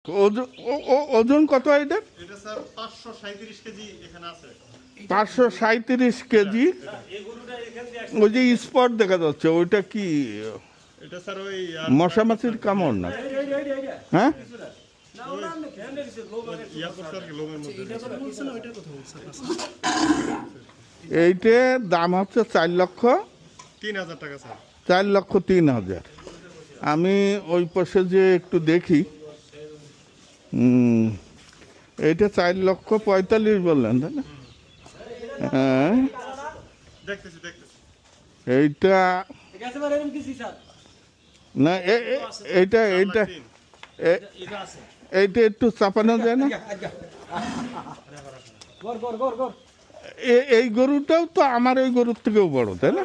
ওজন কত এটা? এটা স্যার 537 কেজি এখানে আছে। 537 কেজি। ওই যে স্পট দেখা যাচ্ছে ওইটা কি? এটা স্যার ওই মশা মাছির কামড় না? হ্যাঁ, এইটার দাম হচ্ছে 4,03,000 টাকা স্যার। 4,03,000। আমি ওই পাশে যে একটু দেখি, এইটা 4,45,000 বললেন তাই না? হ্যাঁ, দেখতেছি এইটা না, এইটা এইটা এইটা একটু চাপানো যায় না? এই গরুটাও তো আমার ওই গরুর থেকেও বড় তাই না?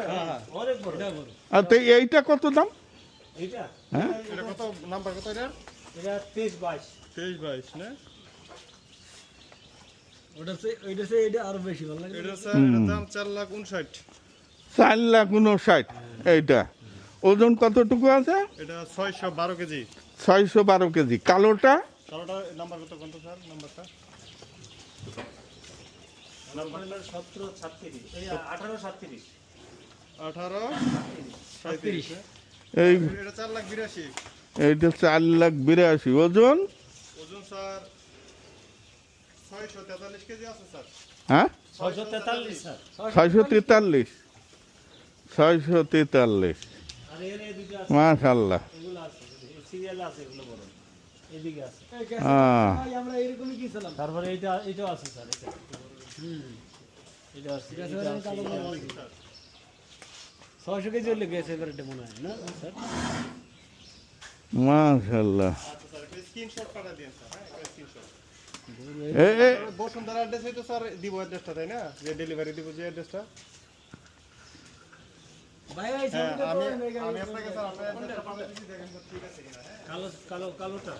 আর তো এইটা কত দাম? হ্যাঁ, এটা কত নাম্বার কত এটা? এটা 23-22 23-22 না? এটা আরো বেশি ভালো লাগে। এটা স্যার এর দাম 4,59,000। 4,59,000। এইটা ওজন কতটুকু আছে? এটা 612 কেজি। 612 কেজি। কালোটা? কালোটা নাম্বার কত স্যার? নাম্বারটা নাম্বার 17-36 এই 18-37 18-37। এই এটা 4,82,000। এইটা 4,82,000। ওজন? ওজন স্যার 643 কেজি আছে স্যার। হ্যাঁ, 643 স্যার। 643। 643। আর এর এই দুটো আছে, মাশাআল্লাহ। এগুলো আছে সিরিয়াল আছে, এগুলো বড় এদিকে আছে। আমরা এরকমই গিয়েছিলাম। তারপরে এটাও আছে স্যার, এটা এটা আছে, এটা আছে, 600 কেজি হলে গেছে এবার এটা মনে হয় না স্যার? মাশাআল্লাহ। আচ্ছা স্যার একটা স্ক্রিনশট পাঠা দিন স্যার। হ্যাঁ একটা স্ক্রিনশট। এ বসুন্ধরা অ্যাড্রেস হইতো স্যার, দিব অ্যাড্রেসটা তাই না? যে ডেলিভারি দিব যে অ্যাড্রেসটা। ভাই এই হ্যাঁ ছবিটা আমি তো আমি আপনাকে স্যার আপনার অ্যাড্রেসটা পাঠিয়ে দিচ্ছি, দেখেন স্যার ঠিক আছে কিনা। হ্যাঁ কালোটা